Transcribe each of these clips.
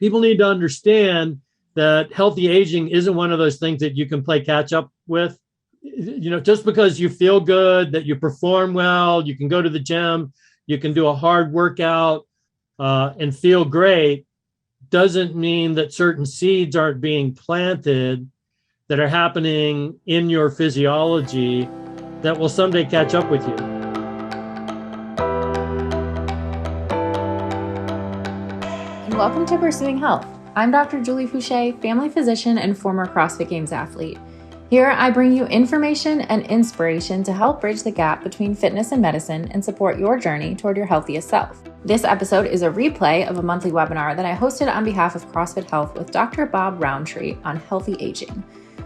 people need to understand that healthy aging isn't one of those things that you can play catch up with. Just because you feel good, that you perform well, you can go to the gym, you can do a hard workout and feel great, doesn't mean that certain seeds aren't being planted that are happening in your physiology that will someday catch up with you. And welcome to Pursuing Health. I'm Dr. Julie Fouché, family physician and former CrossFit Games athlete. Here, I bring you information and inspiration to help bridge the gap between fitness and medicine and support your journey toward your healthiest self. This episode is a replay of a monthly webinar that I hosted on behalf of CrossFit Health with Dr. Bob Roundtree on healthy aging.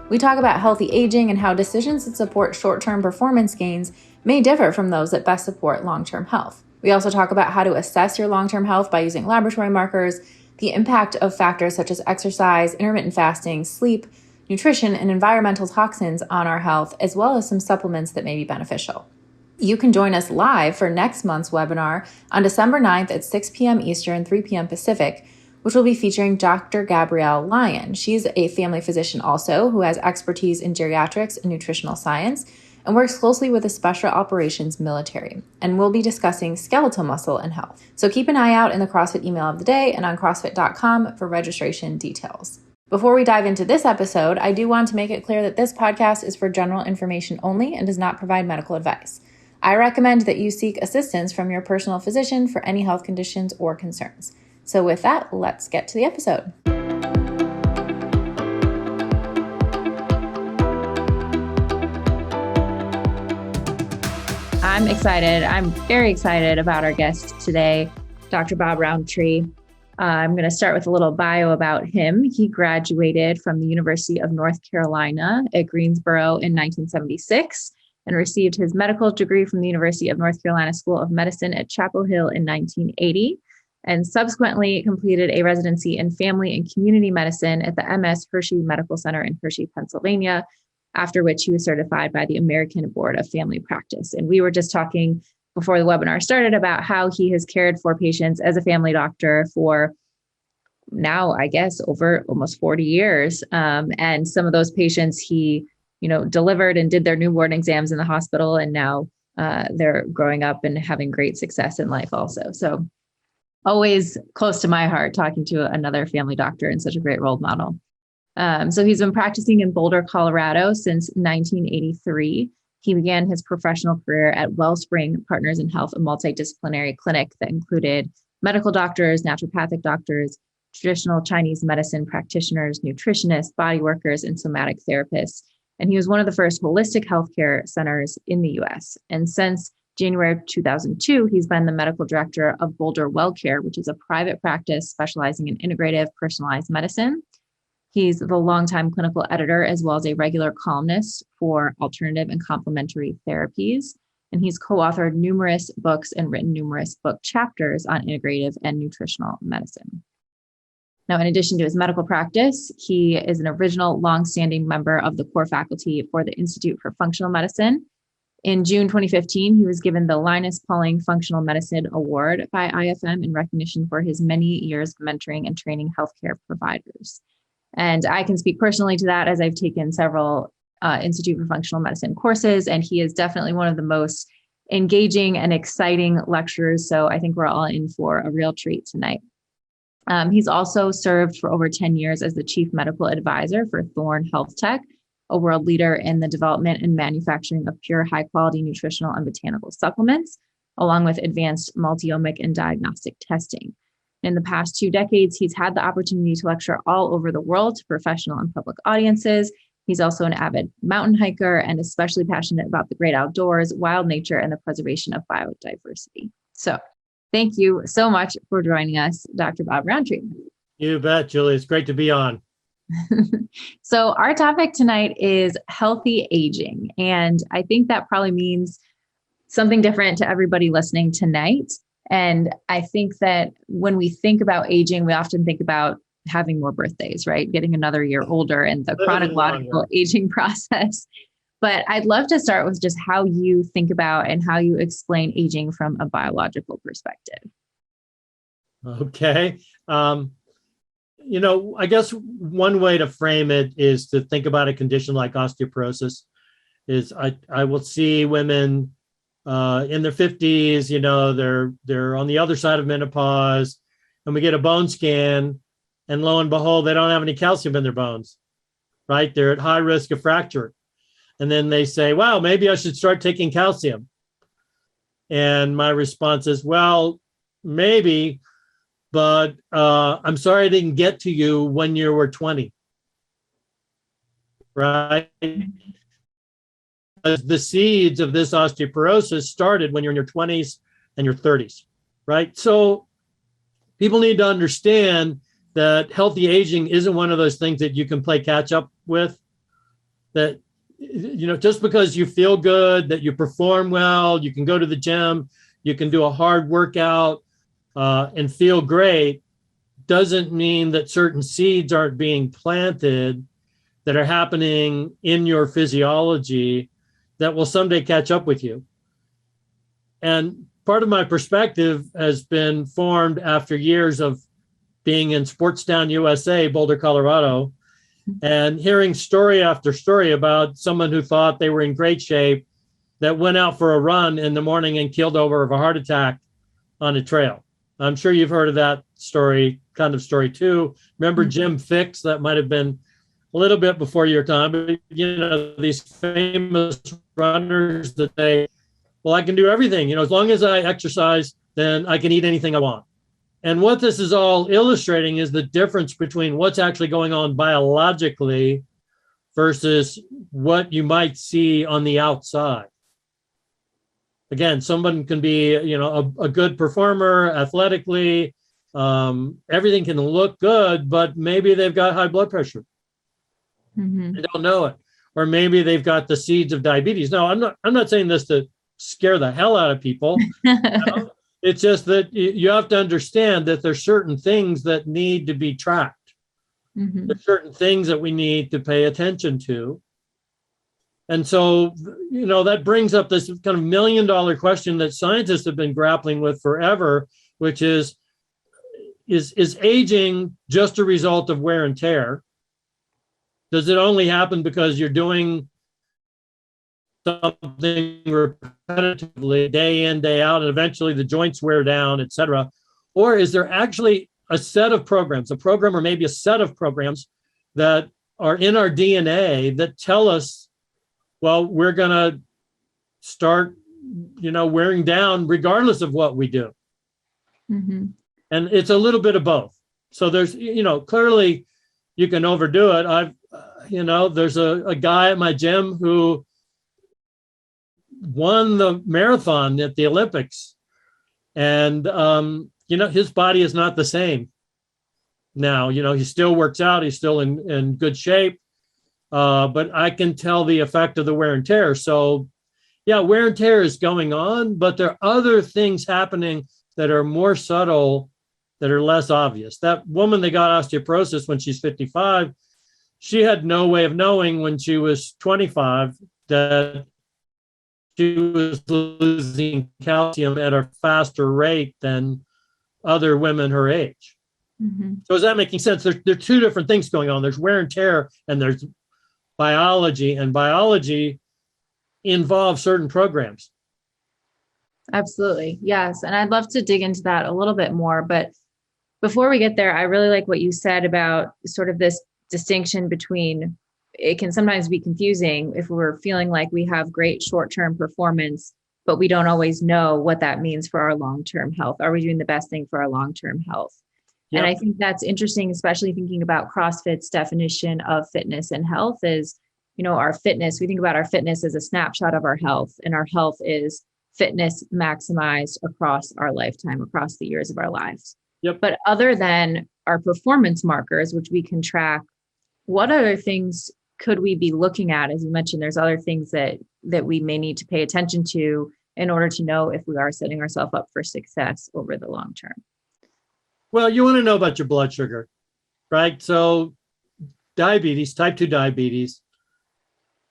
We talk about healthy aging and how decisions that support short-term performance gains may differ from those that best support long-term health. We also talk about how to assess your long-term health by using laboratory markers, the impact of factors such as exercise, intermittent fasting, sleep, nutrition, and environmental toxins on our health, as well as some supplements that may be beneficial. You can join us live for next month's webinar on December 9th at 6 p.m. Eastern, 3 p.m. Pacific, which will be featuring Dr. Gabrielle Lyon. She's a family physician also who has expertise in geriatrics and nutritional science and works closely with the Special Operations military. And we'll be discussing skeletal muscle and health. So keep an eye out in the CrossFit email of the day and on CrossFit.com for registration details. Before we dive into this episode, I do want to make it clear that this podcast is for general information only and does not provide medical advice. I recommend that you seek assistance from your personal physician for any health conditions or concerns. So with that, let's get to the episode. I'm excited. I'm very excited about our guest today, Dr. Bob Roundtree. I'm going to start with a little bio about him. He graduated from the University of North Carolina at Greensboro in 1976 and received his medical degree from the University of North Carolina School of Medicine at Chapel Hill in 1980, and subsequently completed a residency in family and community medicine at the MS Hershey Medical Center in Hershey, Pennsylvania, after which he was certified by the American Board of Family Practice. And we were just talking before the webinar started about how he has cared for patients as a family doctor for now, I guess, over almost 40 years. And some of those patients he, delivered and did their newborn exams in the hospital. And now they're growing up and having great success in life also. So always close to my heart talking to another family doctor and such a great role model. So he's been practicing in Boulder, Colorado since 1983. He began his professional career at Wellspring Partners in Health, a multidisciplinary clinic that included medical doctors, naturopathic doctors, traditional Chinese medicine practitioners, nutritionists, body workers, and somatic therapists. And he was one of the first holistic healthcare centers in the US. And since January of 2002, he's been the medical director of Boulder WellCare, which is a private practice specializing in integrative personalized medicine. He's the longtime clinical editor, as well as a regular columnist for alternative and complementary therapies. And he's co-authored numerous books and written numerous book chapters on integrative and nutritional medicine. Now, in addition to his medical practice, he is an original longstanding member of the core faculty for the Institute for Functional Medicine. In June 2015, he was given the Linus Pauling Functional Medicine Award by IFM in recognition for his many years of mentoring and training healthcare providers. And I can speak personally to that as I've taken several Institute for Functional Medicine courses, and he is definitely one of the most engaging and exciting lecturers. So I think we're all in for a real treat tonight. He's also served for over 10 years as the chief medical advisor for Thorne Health Tech, a world leader in the development and manufacturing of pure high-quality nutritional and botanical supplements, along with advanced multi-omic and diagnostic testing. In the past 2 decades, he's had the opportunity to lecture all over the world to professional and public audiences. He's also an avid mountain hiker and especially passionate about the great outdoors, wild nature, and the preservation of biodiversity. So thank you so much for joining us, Dr. Bob Roundtree. You bet, Julie. It's great to be on. So our topic tonight is healthy aging. And I think that probably means something different to everybody listening tonight. And I think that when we think about aging, we often think about having more birthdays, right? Getting another year older and the chronological aging process. But I'd love to start with just how you think about and how you explain aging from a biological perspective. Okay. I guess one way to frame it is to think about a condition like osteoporosis. Is I will see women in their 50s, they're on the other side of menopause, and we get a bone scan, and lo and behold, they don't have any calcium in their bones, right? They're at high risk of fracture. And then they say, wow, maybe I should start taking calcium. And my response is, well, maybe, but I'm sorry I didn't get to you when you were 20, right? The seeds of this osteoporosis started when you're in your 20s and your 30s, right? So people need to understand that healthy aging isn't one of those things that you can play catch up with. That, just because you feel good, that you perform well, you can go to the gym, you can do a hard workout and feel great, doesn't mean that certain seeds aren't being planted that are happening in your physiology that will someday catch up with you. And part of my perspective has been formed after years of being in Sportstown, USA, Boulder, Colorado, and hearing story after story about someone who thought they were in great shape that went out for a run in the morning and killed over of a heart attack on a trail. I'm sure you've heard of that kind of story too. Remember Jim Fixx? That might have been a little bit before your time, but these famous runners that say, well, I can do everything, as long as I exercise, then I can eat anything I want. And what this is all illustrating is the difference between what's actually going on biologically versus what you might see on the outside. Again, someone can be, a good performer athletically. Everything can look good, but maybe they've got high blood pressure. Mm-hmm. They don't know it. Or maybe they've got the seeds of diabetes. No, I'm not saying this to scare the hell out of people. It's just that you have to understand that there's certain things that need to be tracked. Mm-hmm. There's certain things that we need to pay attention to. And so, that brings up this kind of $1 million question that scientists have been grappling with forever, which is aging just a result of wear and tear? Does it only happen because you're doing something repetitively day in, day out, and eventually the joints wear down, et cetera? Or is there actually a set of programs, a program or maybe a set of programs that are in our DNA that tell us, well, we're going to start, wearing down regardless of what we do? Mm-hmm. And it's a little bit of both. So there's, clearly you can overdo it. There's a guy at my gym who won the marathon at the Olympics. And, his body is not the same now. He still works out. He's still in good shape. But I can tell the effect of the wear and tear. So, yeah, wear and tear is going on, but there are other things happening that are more subtle, that are less obvious. That woman that got osteoporosis when she's 55, she had no way of knowing when she was 25 that she was losing calcium at a faster rate than other women her age. Mm-hmm. So is that making sense? There are two different things going on. There's wear and tear, and there's biology, and biology involves certain programs. Absolutely. Yes. And I'd love to dig into that a little bit more. But before we get there, I really like what you said about sort of this distinction between, it can sometimes be confusing if we're feeling like we have great short-term performance, but we don't always know what that means for our long-term health. Are we doing the best thing for our long-term health? Yep. And I think that's interesting, especially thinking about CrossFit's definition of fitness and health is, our fitness. We think about our fitness as a snapshot of our health, and our health is fitness maximized across our lifetime, across the years of our lives. Yep. But other than our performance markers, which we can track, what other things could we be looking at? As you mentioned, there's other things that we may need to pay attention to in order to know if we are setting ourselves up for success over the long term. Well, you want to know about your blood sugar, right? So diabetes, type 2 diabetes,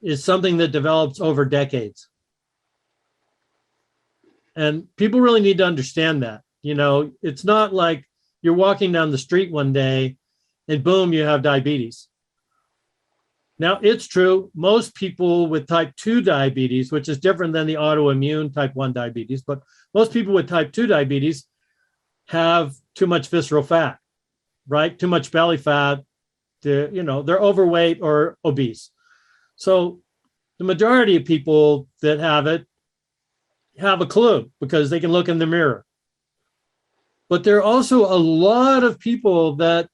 is something that develops over decades. And people really need to understand that. It's not like you're walking down the street one day and boom, you have diabetes. Now, it's true, most people with type 2 diabetes, which is different than the autoimmune type 1 diabetes, but most people with type 2 diabetes have too much visceral fat, right? Too much belly fat. They're overweight or obese. So the majority of people that have it have a clue because they can look in the mirror. But there are also a lot of people that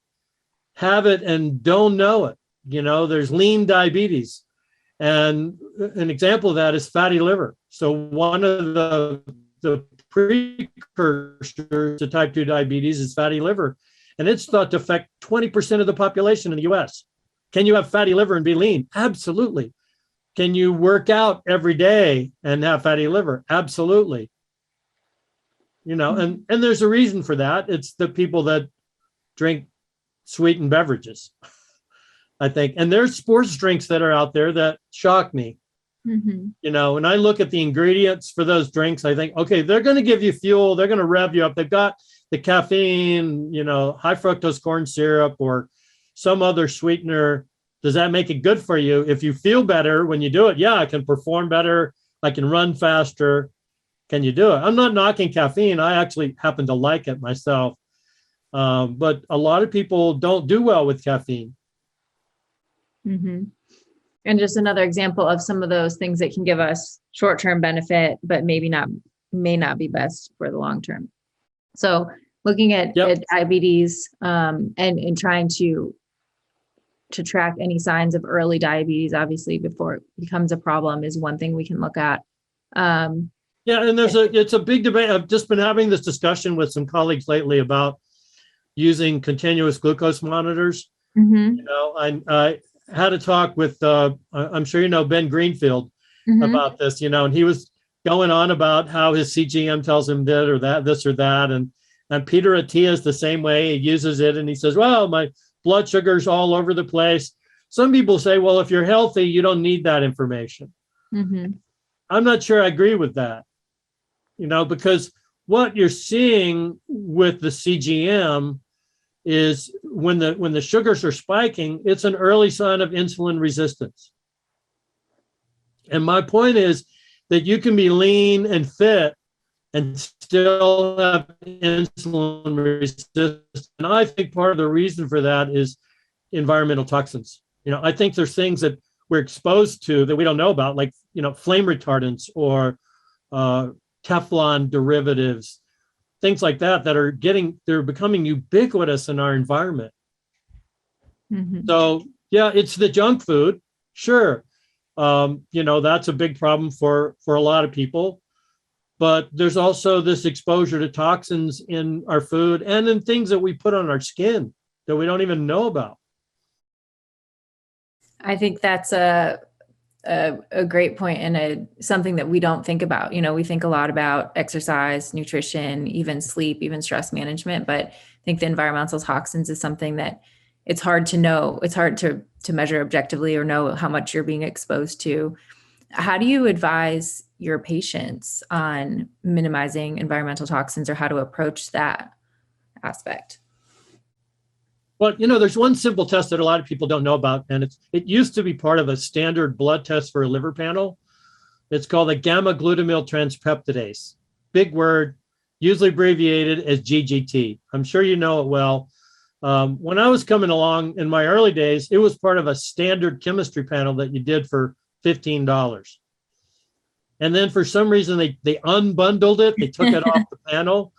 have it and don't know it. There's lean diabetes. And an example of that is fatty liver. So one of the precursors to type 2 diabetes is fatty liver. And it's thought to affect 20% of the population in the US. Can you have fatty liver and be lean? Absolutely. Can you work out every day and have fatty liver? Absolutely. And there's a reason for that. It's the people that drink sweetened beverages, I think. And there's sports drinks that are out there that shock me. When I look at the ingredients for those drinks, I think, okay, they're going to give you fuel. They're going to rev you up. They've got the caffeine, high fructose corn syrup or some other sweetener. Does that make it good for you? If you feel better when you do it, yeah, I can perform better. I can run faster. Can you do it? I'm not knocking caffeine. I actually happen to like it myself. But a lot of people don't do well with caffeine. And just another example of some of those things that can give us short-term benefit, but may not be best for the long term. So looking at diabetes and trying to track any signs of early diabetes, obviously before it becomes a problem, is one thing we can look at. And it's a big debate. I've just been having this discussion with some colleagues lately about using continuous glucose monitors. I had a talk with, I'm sure Ben Greenfield about this, and he was going on about how his CGM tells him this or that. And Peter Attia is the same way. He uses it and he says, well, my blood sugar's all over the place. Some people say, well, if you're healthy, you don't need that information. I'm not sure I agree with that, because what you're seeing with the CGM is when the sugars are spiking, it's an early sign of insulin resistance. And my point is that you can be lean and fit and still have insulin resistance. And I think part of the reason for that is environmental toxins. I think there's things that we're exposed to that we don't know about, like, flame retardants or Teflon derivatives, things like that they're becoming ubiquitous in our environment. So yeah, it's the junk food. Sure. That's a big problem for a lot of people, but there's also this exposure to toxins in our food and in things that we put on our skin that we don't even know about. I think that's a great point and something that we don't think about. We think a lot about exercise, nutrition, even sleep, even stress management, but I think the environmental toxins is something that it's hard to know. It's hard to measure objectively or know how much you're being exposed to. How do you advise your patients on minimizing environmental toxins or how to approach that aspect? Well, there's one simple test that a lot of people don't know about, and it used to be part of a standard blood test for a liver panel. It's called a gamma glutamyl transpeptidase. Big word, usually abbreviated as GGT. I'm sure you know it well. When I was coming along in my early days, it was part of a standard chemistry panel that you did for $15. And then for some reason, they unbundled it. They took it off the panel.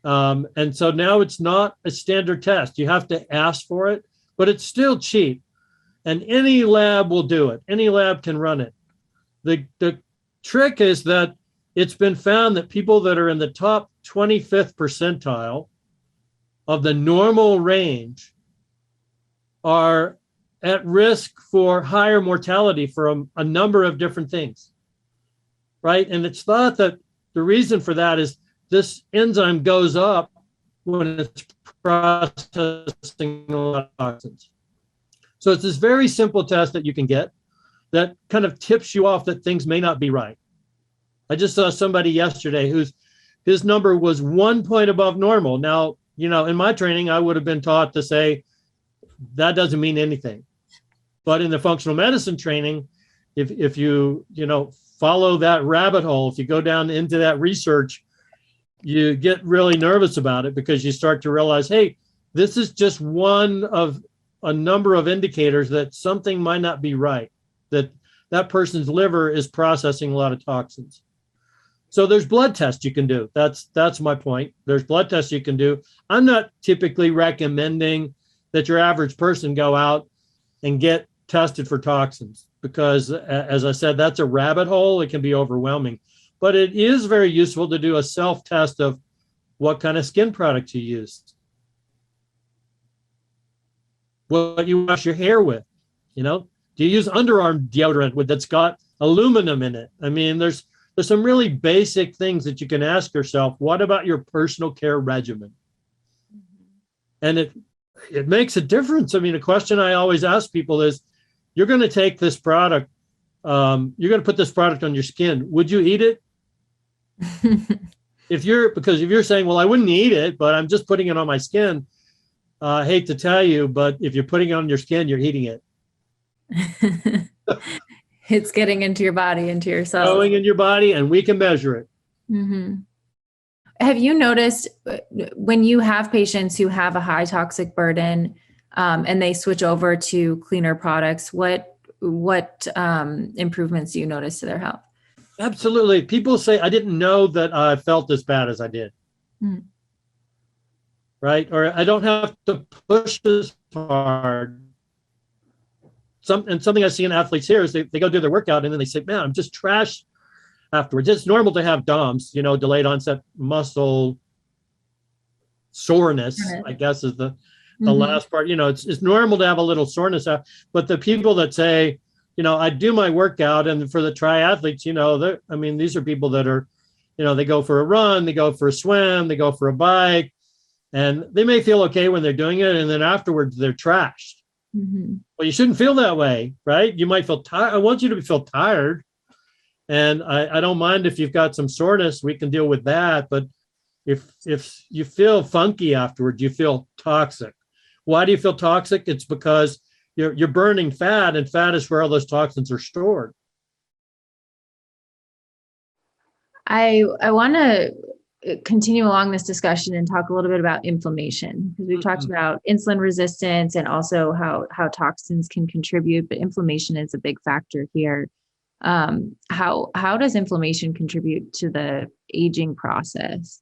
And so now it's not a standard test. You have to ask for it, but it's still cheap. And any lab will do it. Any lab can run it. The trick is that it's been found that people that are in the top 25th percentile of the normal range are at risk for higher mortality for a number of different things, right? And it's thought that the reason for that is this enzyme goes up when it's processing a lot of toxins. So it's this very simple test that you can get that kind of tips you off that things may not be right. I just saw somebody yesterday his number was 1 point above normal. Now, in my training, I would have been taught to say, that doesn't mean anything. But in the functional medicine training, if you follow that rabbit hole, if you go down into that research, you get really nervous about it because you start to realize, hey, this is just one of a number of indicators that something might not be right, that person's liver is processing a lot of toxins. So there's blood tests you can do. That's my point. There's blood tests you can do. I'm not typically recommending that your average person go out and get tested for toxins because, as I said, that's a rabbit hole. It can be overwhelming. But it is very useful to do a self-test of what kind of skin products you use, what you wash your hair with. Do you use underarm deodorant that's got aluminum in it? I mean, there's some really basic things that you can ask yourself. What about your personal care regimen? And it makes a difference. I mean, a question I always ask people is, you're going to take this product, you're going to put this product on your skin. Would you eat it? Because if you're saying, well, I wouldn't eat it, but I'm just putting it on my skin. I hate to tell you, but if you're putting it on your skin, you're eating it. It's getting into your body, into your cells. Going in your body, and we can measure it. Mm-hmm. Have you noticed when you have patients who have a high toxic burden and they switch over to cleaner products, what improvements do you notice to their health? Absolutely. People say, I didn't know that I felt as bad as I did. Mm. Right? Or I don't have to push as hard. Something I see in athletes here is they go do their workout and then they say, man, I'm just trash afterwards. It's normal to have DOMS, delayed onset muscle soreness, I guess is the last part. It's normal to have a little soreness. But the people that say, I do my workout, and for the triathletes, these are people that are, they go for a run, they go for a swim, they go for a bike, and they may feel okay when they're doing it. And then afterwards they're trashed. Mm-hmm. Well, you shouldn't feel that way, right? You might feel tired. I want you to feel tired. And I don't mind if you've got some soreness, we can deal with that. But if you feel funky afterwards, you feel toxic. Why do you feel toxic? It's because you're burning fat, and fat is where all those toxins are stored. I want to continue along this discussion and talk a little bit about inflammation, because we've talked about insulin resistance and also how toxins can contribute, but inflammation is a big factor here. How does inflammation contribute to the aging process?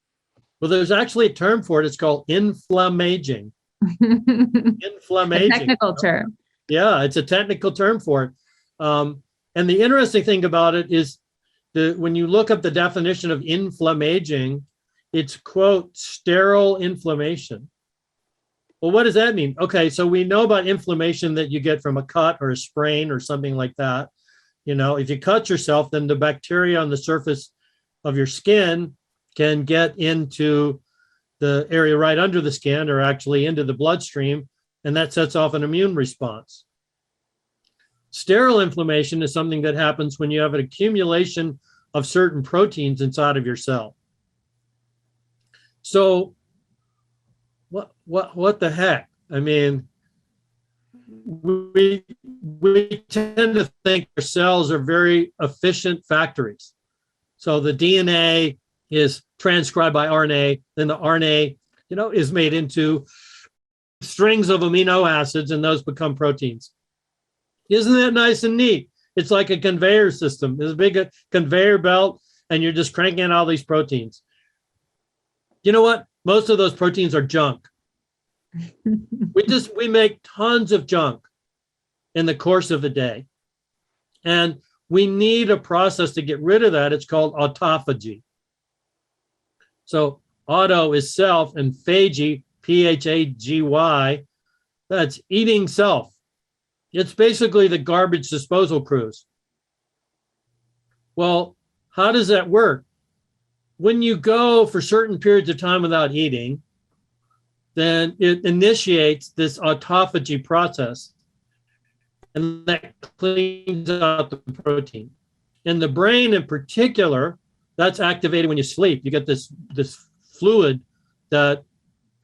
Well, there's actually a term for it. It's called inflammaging. Inflammaging. A technical term. Yeah, it's a technical term for it. And the interesting thing about it is when you look up the definition of inflammaging, it's, quote, sterile inflammation. Well, what does that mean? Okay, so we know about inflammation that you get from a cut or a sprain or something like that. If you cut yourself, then the bacteria on the surface of your skin can get into the area right under the skin, or actually into the bloodstream, and that sets off an immune response. Sterile inflammation is something that happens when you have an accumulation of certain proteins inside of your cell. So what the heck? I mean, we tend to think our cells are very efficient factories. So the DNA is transcribed by RNA, then the RNA, is made into strings of amino acids, and those become proteins. Isn't that nice and neat? It's like a conveyor system. There's a big conveyor belt, and you're just cranking out all these proteins. You know what? Most of those proteins are junk. We make tons of junk in the course of the day. And we need a process to get rid of that. It's called autophagy. So auto is self, and phagy, Phagy, that's eating self. It's basically the garbage disposal crews. Well, how does that work? When you go for certain periods of time without eating, then it initiates this autophagy process, and that cleans out the protein. In the brain in particular, that's activated when you sleep. You get this fluid that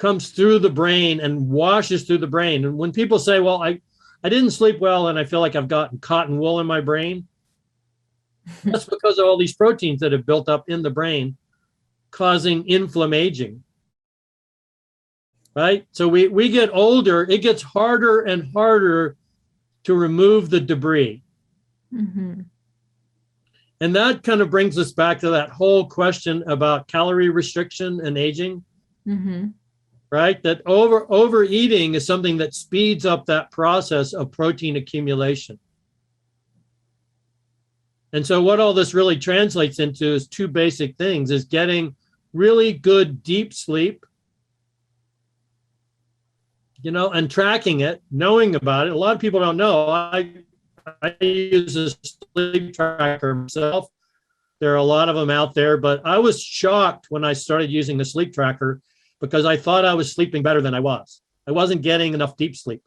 comes through the brain and washes through the brain. And when people say, well, I didn't sleep well and I feel like I've gotten cotton wool in my brain, that's because of all these proteins that have built up in the brain causing inflammation. Right? So we get older, it gets harder and harder to remove the debris. Mm-hmm. And that kind of brings us back to that whole question about calorie restriction and aging. Mm-hmm. Right? That overeating is something that speeds up that process of protein accumulation. And so what all this really translates into is two basic things: is getting really good deep sleep, and tracking it, knowing about it. A lot of people don't know. I use a sleep tracker myself. There are a lot of them out there, but I was shocked when I started using the sleep tracker because I thought I was sleeping better than I was. I wasn't getting enough deep sleep.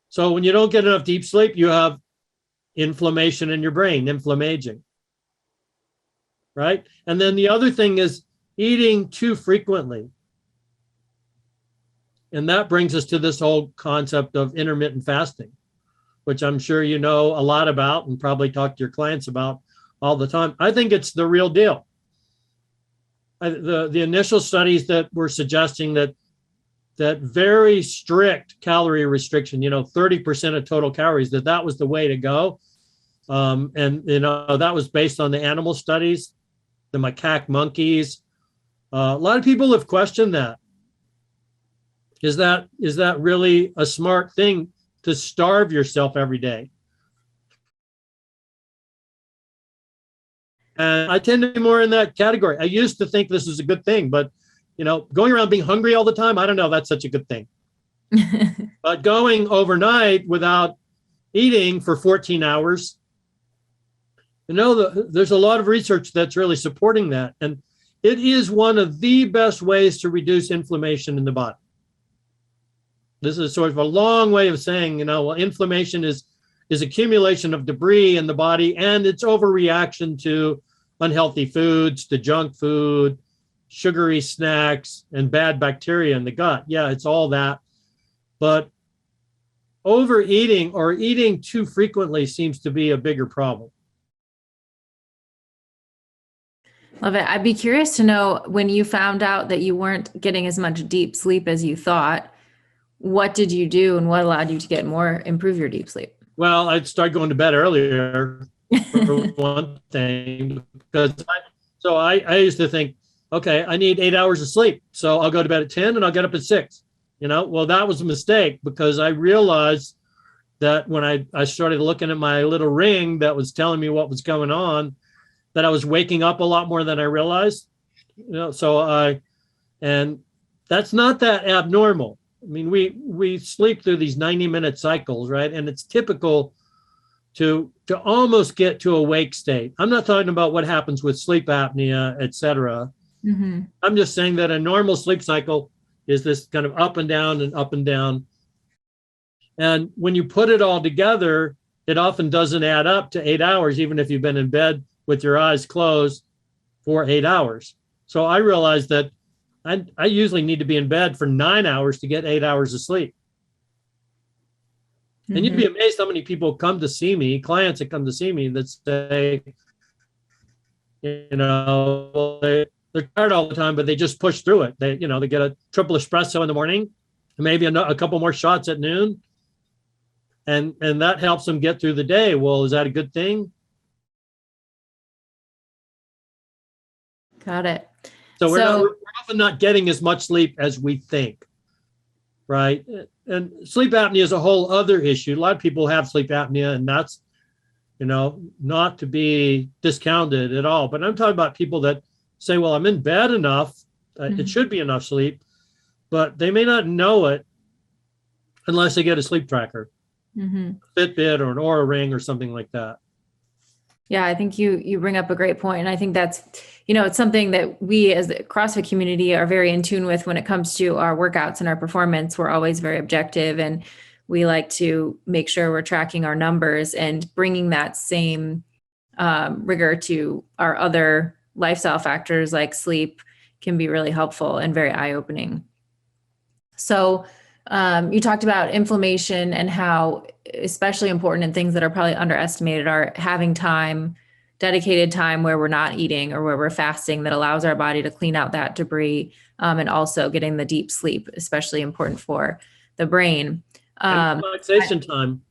So when you don't get enough deep sleep, you have inflammation in your brain, inflammation, right? And then the other thing is eating too frequently. And that brings us to this whole concept of intermittent fasting, which I'm sure you know a lot about and probably talk to your clients about all the time. I think it's the real deal. The initial studies that were suggesting that very strict calorie restriction, 30% of total calories, that was the way to go. And that was based on the animal studies, the macaque monkeys. A lot of people have questioned that. Is that really a smart thing to starve yourself every day? And I tend to be more in that category. I used to think this was a good thing, but going around being hungry all the time, I don't know, that's such a good thing. But going overnight without eating for 14 hours, there's a lot of research that's really supporting that. And it is one of the best ways to reduce inflammation in the body. This is sort of a long way of saying, well, inflammation is accumulation of debris in the body, and it's overreaction to unhealthy foods, to junk food, sugary snacks, and bad bacteria in the gut. Yeah, it's all that. But overeating or eating too frequently seems to be a bigger problem. Love it. I'd be curious to know, when you found out that you weren't getting as much deep sleep as you thought, what did you do and what allowed you to improve your deep sleep? Well, I'd start going to bed earlier for one thing, because I used to think, okay, I need 8 hours of sleep. So I'll go to bed at 10 and I'll get up at 6. Well, that was a mistake, because I realized that when I started looking at my little ring that was telling me what was going on, that I was waking up a lot more than I realized. And that's not that abnormal. I mean, we sleep through these 90-minute cycles, right? And it's typical to almost get to a wake state. I'm not talking about what happens with sleep apnea, et cetera. Mm-hmm. I'm just saying that a normal sleep cycle is this kind of up and down and up and down. And when you put it all together, it often doesn't add up to 8 hours, even if you've been in bed with your eyes closed for 8 hours. So I realized that I usually need to be in bed for 9 hours to get 8 hours of sleep. Mm-hmm. And you'd be amazed how many people come to see me, clients that come to see me, that say, they're tired all the time, but they just push through it. They get a triple espresso in the morning, maybe a couple more shots at noon. And that helps them get through the day. Well, is that a good thing? Got it. So we're often not getting as much sleep as we think, right? And sleep apnea is a whole other issue. A lot of people have sleep apnea, and that's, not to be discounted at all. But I'm talking about people that say, well, I'm in bed enough. It should be enough sleep, but they may not know it unless they get a sleep tracker, Fitbit or an Oura Ring or something like that. Yeah, I think you bring up a great point. And I think that's, it's something that we as the CrossFit community are very in tune with when it comes to our workouts and our performance. We're always very objective, and we like to make sure we're tracking our numbers and bringing that same rigor to our other lifestyle factors like sleep can be really helpful and very eye-opening. So you talked about inflammation and how especially important and things that are probably underestimated are having time, dedicated time where we're not eating or where we're fasting that allows our body to clean out that debris, and also getting the deep sleep, especially important for the brain. And relaxation time.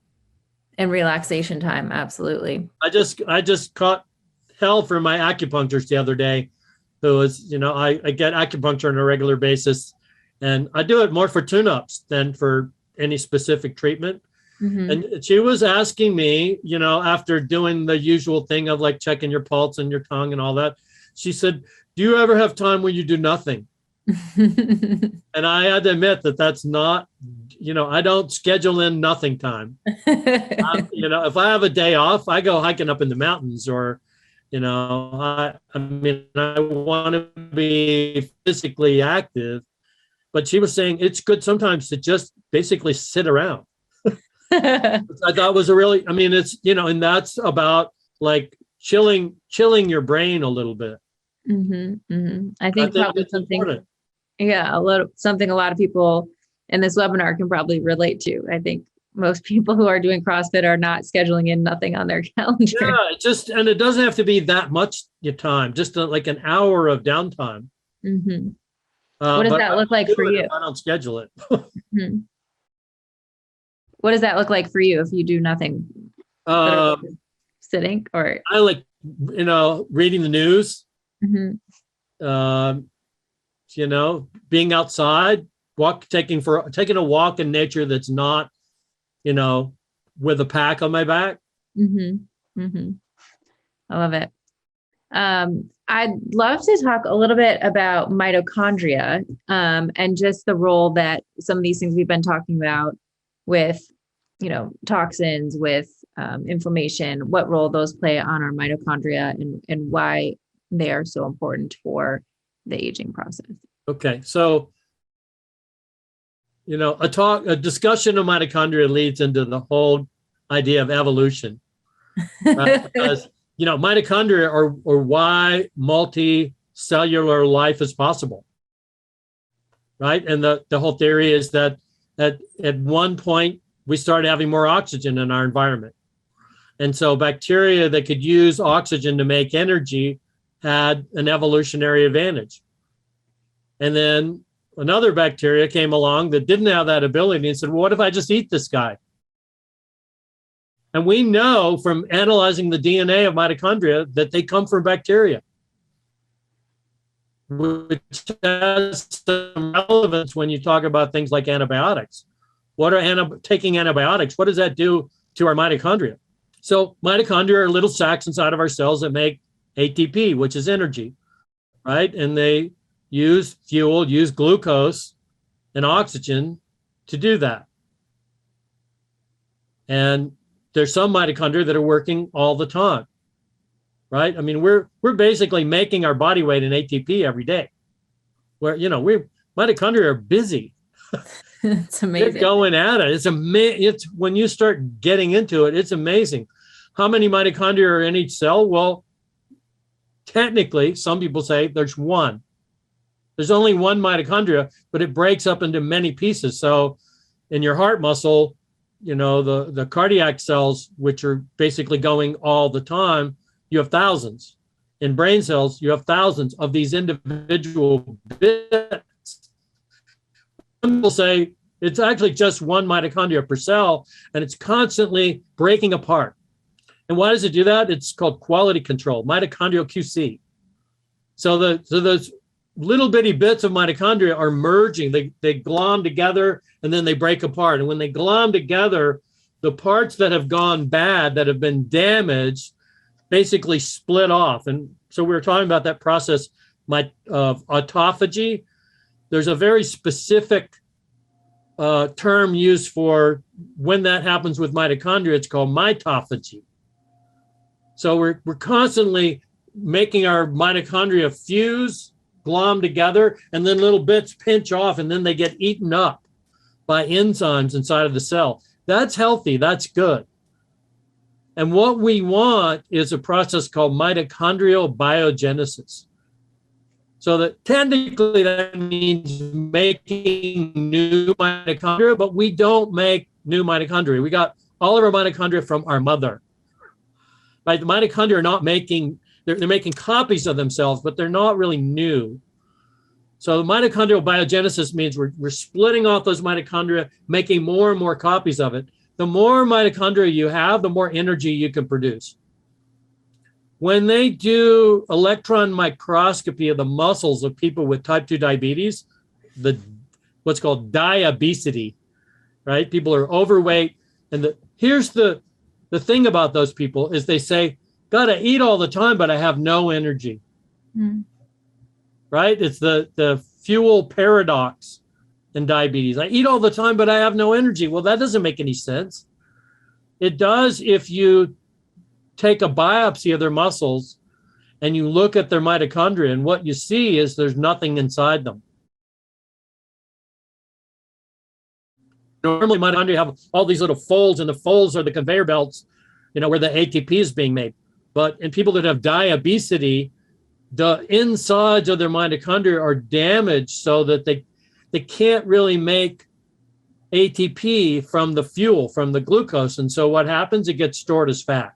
And relaxation time, absolutely. I just caught hell for my acupuncturist the other day, who was, I get acupuncture on a regular basis, and I do it more for tune-ups than for any specific treatment. Mm-hmm. And she was asking me, after doing the usual thing of like checking your pulse and your tongue and all that, she said, "Do you ever have time when you do nothing?" And I had to admit that that's not, I don't schedule in nothing time. If I have a day off, I go hiking up in the mountains, or, I want to be physically active. But she was saying it's good sometimes to just basically sit around. I thought was a really, it's, and that's about like chilling your brain a little bit. Mm-hmm, mm-hmm. I think probably something, important. Something a lot of people in this webinar can probably relate to. I think most people who are doing CrossFit are not scheduling in nothing on their calendar. Yeah, and it doesn't have to be that much time, just like an hour of downtime. Mm-hmm. What does that look like for you? I don't schedule it. Mm-hmm. What does that look like for you if you do nothing? Sitting, or I like, reading the news. Mm-hmm. Being outside, taking a walk in nature that's not, with a pack on my back. Mm-hmm. Mm-hmm. I love it. I'd love to talk a little bit about mitochondria, and just the role that some of these things we've been talking about with, toxins, with inflammation, what role those play on our mitochondria, and why they are so important for the aging process. Okay. So, a discussion of mitochondria leads into the whole idea of evolution. Because, mitochondria are why multicellular life is possible. Right. And the whole theory is that at one point we started having more oxygen in our environment. And so bacteria that could use oxygen to make energy had an evolutionary advantage. And then another bacteria came along that didn't have that ability and said, well, what if I just eat this guy? And we know from analyzing the DNA of mitochondria that they come from bacteria, which has some relevance when you talk about things like antibiotics. What are taking antibiotics? What does that do to our mitochondria? So mitochondria are little sacs inside of our cells that make ATP, which is energy, right? And they use glucose and oxygen to do that. And there's some mitochondria that are working all the time, right? We're basically making our body weight in ATP every day. Where, mitochondria are busy. It's amazing. They're going at it. It's when you start getting into it, it's amazing. How many mitochondria are in each cell? Well, technically, some people say there's one. There's only one mitochondria, but it breaks up into many pieces. So in your heart muscle, the cardiac cells, which are basically going all the time, you have thousands. In brain cells, you have thousands of these individual bits. Some people say it's actually just one mitochondria per cell, and it's constantly breaking apart. And why does it do that? It's called quality control, mitochondrial QC. So those little bitty bits of mitochondria are merging. They glom together and then they break apart. And when they glom together, the parts that have gone bad, that have been damaged, basically split off. And so we were talking about that process of autophagy. There's a very specific term used for when that happens with mitochondria. It's called mitophagy. So we're constantly making our mitochondria fuse, glom together, and then little bits pinch off, and then they get eaten up by enzymes inside of the cell. That's healthy. That's good. And what we want is a process called mitochondrial biogenesis. So that technically that means making new mitochondria, but we don't make new mitochondria. We got all of our mitochondria from our mother. Right? The mitochondria are not making, they're making copies of themselves, but they're not really new. So the mitochondrial biogenesis means we're splitting off those mitochondria, making more and more copies of it. The more mitochondria you have, the more energy you can produce. When they do electron microscopy of the muscles of people with type 2 diabetes, what's called diabesity, right? People are overweight. And here's the thing about those people is they say, God, I eat all the time, but I have no energy. Mm. Right? It's the fuel paradox in diabetes. I eat all the time, but I have no energy. Well, that doesn't make any sense. It does if you take a biopsy of their muscles and you look at their mitochondria, and what you see is there's nothing inside them. Normally, mitochondria have all these little folds, and the folds are the conveyor belts, where the ATP is being made. But in people that have diabesity, the insides of their mitochondria are damaged so that they can't really make ATP from the fuel, from the glucose. And so what happens? It gets stored as fat.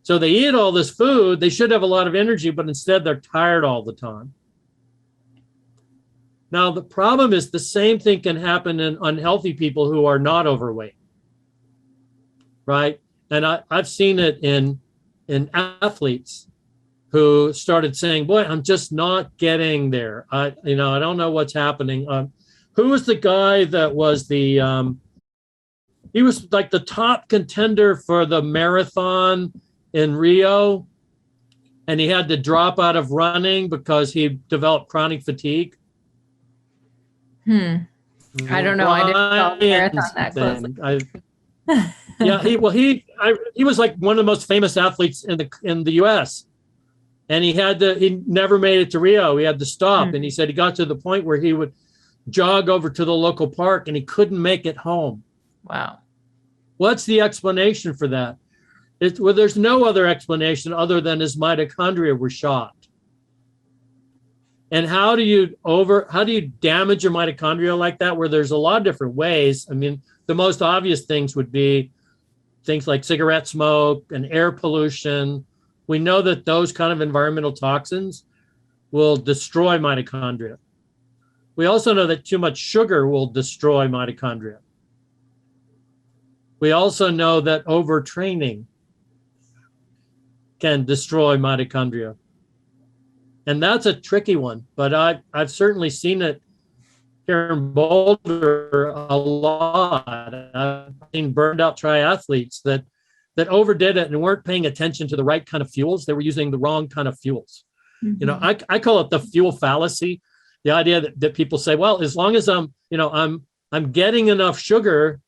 So they eat all this food, they should have a lot of energy, but instead they're tired all the time. Now, the problem is the same thing can happen in unhealthy people who are not overweight, right? And I've seen it in athletes who started saying, boy, I'm just not getting there. I don't know what's happening. Who was the guy that was he was like the top contender for the marathon in Rio, and he had to drop out of running because he developed chronic fatigue? I don't know. I didn't follow the marathon that closely. He was like one of the most famous athletes in the US. And he never made it to Rio. He had to stop. And he said he got to the point where he would jog over to the local park and he couldn't make it home. Wow. What's the explanation for that? There's no other explanation other than his mitochondria were shot. And how do you damage your mitochondria like that? Where there's a lot of different ways. I mean, the most obvious things would be things like cigarette smoke and air pollution. We know that those kind of environmental toxins will destroy mitochondria. We also know that too much sugar will destroy mitochondria. We also know that overtraining can destroy mitochondria. And that's a tricky one, but I've certainly seen it here in Boulder a lot. I've seen burned out triathletes that overdid it and weren't paying attention to the right kind of fuels. They were using the wrong kind of fuels. Mm-hmm. I call it the fuel fallacy. The idea that people say, well, as long as I'm getting enough sugar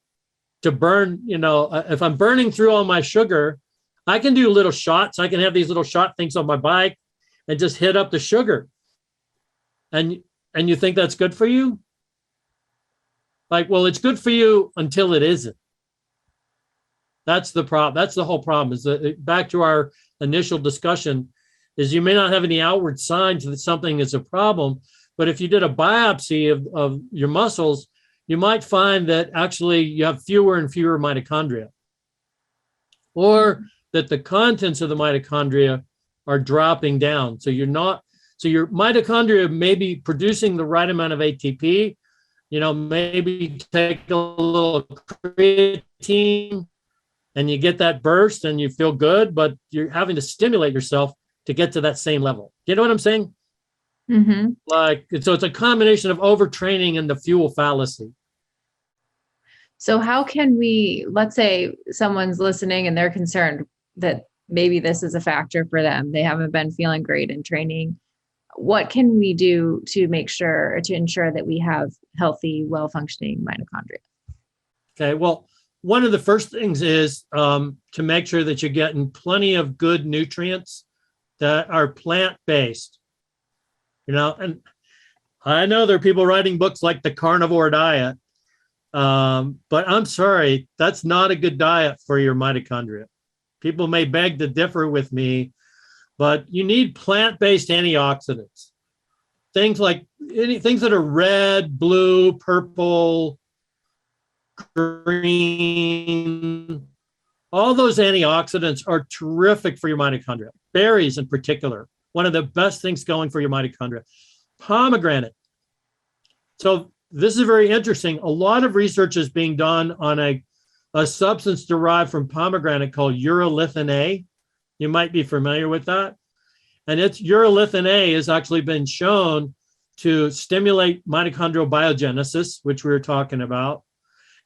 to burn, if I'm burning through all my sugar, I can do little shots. I can have these little shot things on my bike and just hit up the sugar. And you think that's good for you? Like, well, it's good for you until it isn't. That's the problem. That's the whole problem. Is that back to our initial discussion, is you may not have any outward signs that something is a problem, but if you did a biopsy of your muscles, you might find that actually you have fewer and fewer mitochondria, or that the contents of the mitochondria are dropping down. So your mitochondria may be producing the right amount of ATP, maybe take a little creatine and you get that burst and you feel good, but you're having to stimulate yourself to get to that same level. You know what I'm saying? Mm-hmm. So it's a combination of overtraining and the fuel fallacy. So how can let's say someone's listening and they're concerned that maybe this is a factor for them. They haven't been feeling great in training. What can we do to ensure that we have healthy, well-functioning mitochondria? Okay, well, one of the first things is to make sure that you're getting plenty of good nutrients that are plant-based. And I know there are people writing books like The Carnivore Diet, but I'm sorry, that's not a good diet for your mitochondria. People may beg to differ with me, but you need plant-based antioxidants. Things like things that are red, blue, purple, green, all those antioxidants are terrific for your mitochondria. Berries in particular, one of the best things going for your mitochondria. Pomegranate. So this is very interesting. A lot of research is being done on a substance derived from pomegranate called urolithin A. You might be familiar with that. And it's urolithin A has actually been shown to stimulate mitochondrial biogenesis, which we were talking about,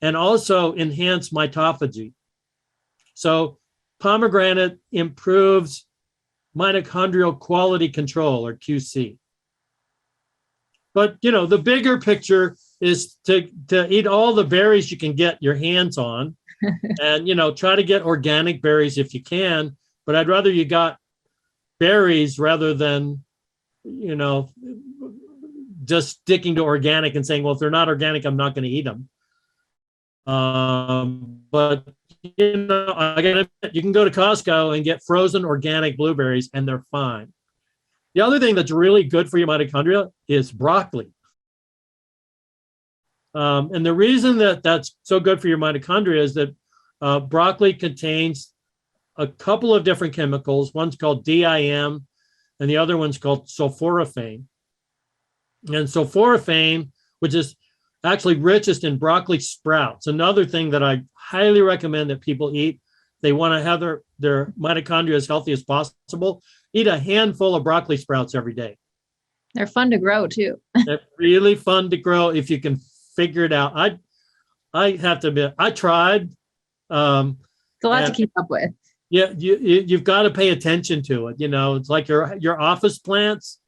and also enhance mitophagy. So pomegranate improves mitochondrial quality control, or QC. But, the bigger picture is to eat all the berries you can get your hands on and, try to get organic berries if you can. But I'd rather you got berries rather than, just sticking to organic and saying, well, if they're not organic, I'm not going to eat them. But, you can go to Costco and get frozen organic blueberries and they're fine. The other thing that's really good for your mitochondria is broccoli. And the reason that that's so good for your mitochondria is that broccoli contains a couple of different chemicals. One's called DIM and the other one's called sulforaphane. And sulforaphane, which is actually richest in broccoli sprouts, another thing that I highly recommend that people eat. They want to have their mitochondria as healthy as possible. Eat a handful of broccoli sprouts every day. They're fun to grow too. They're really fun to grow if you can figure it out. I have to admit, I tried. It's a lot to keep up with. Yeah, you've got to pay attention to it. It's like your office plants.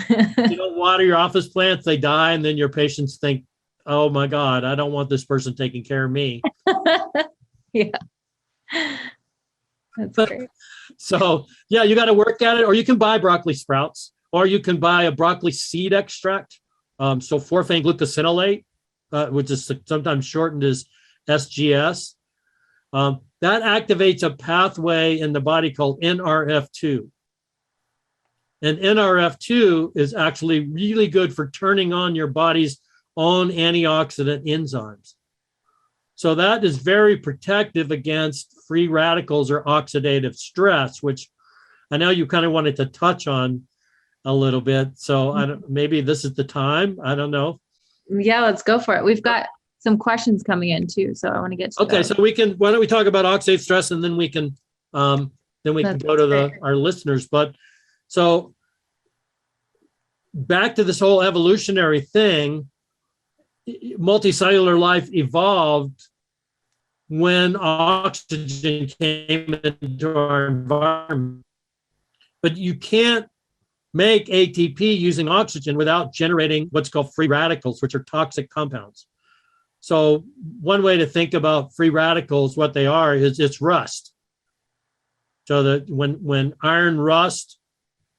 You don't water your office plants, they die, and then your patients think, oh my God, I don't want this person taking care of me. Yeah. That's great. So yeah, you got to work at it, or you can buy broccoli sprouts, or you can buy a broccoli seed extract, sulforaphane glucosinolate, which is sometimes shortened as SGS. That activates a pathway in the body called NRF2. And NRF2 is actually really good for turning on your body's own antioxidant enzymes. So that is very protective against free radicals or oxidative stress, which I know you kind of wanted to touch on a little bit. So maybe this is the time. I don't know. Yeah, let's go for it. We've got some questions coming in too, so I want to get to those. So why don't we talk about oxidative stress, and then we can go to our listeners. But so back to this whole evolutionary thing, multicellular life evolved when oxygen came into our environment. But you can't make ATP using oxygen without generating what's called free radicals, which are toxic compounds. So one way to think about free radicals, what they are, is it's rust. So that when iron rusts,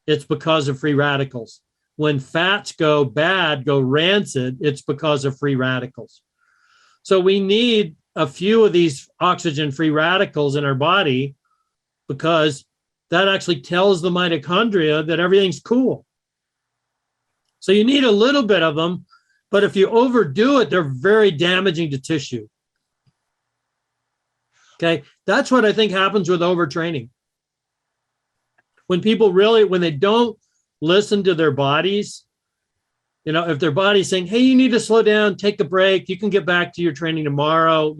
it's because of free radicals. When fats go bad, go rancid, it's because of free radicals. So we need a few of these oxygen-free radicals in our body because that actually tells the mitochondria that everything's cool. So you need a little bit of them, but if you overdo it, they're very damaging to tissue. Okay, that's what I think happens with overtraining. When people when they don't listen to their bodies, if their body's saying, hey, you need to slow down, take a break, you can get back to your training tomorrow,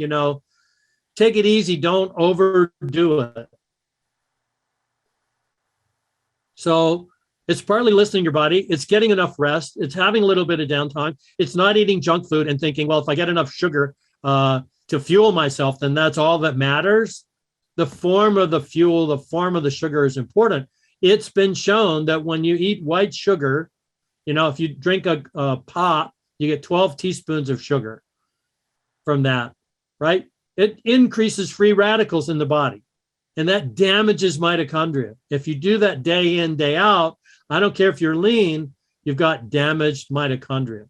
take it easy, don't overdo it. So it's partly listening to your body, it's getting enough rest, it's having a little bit of downtime, it's not eating junk food and thinking, well, if I get enough sugar to fuel myself, then that's all that matters. The form of the fuel, the form of the sugar is important. It's been shown that when you eat white sugar, if you drink a pop, you get 12 teaspoons of sugar from that, right? It increases free radicals in the body, and that damages mitochondria. If you do that day in, day out, I don't care if you're lean, you've got damaged mitochondria.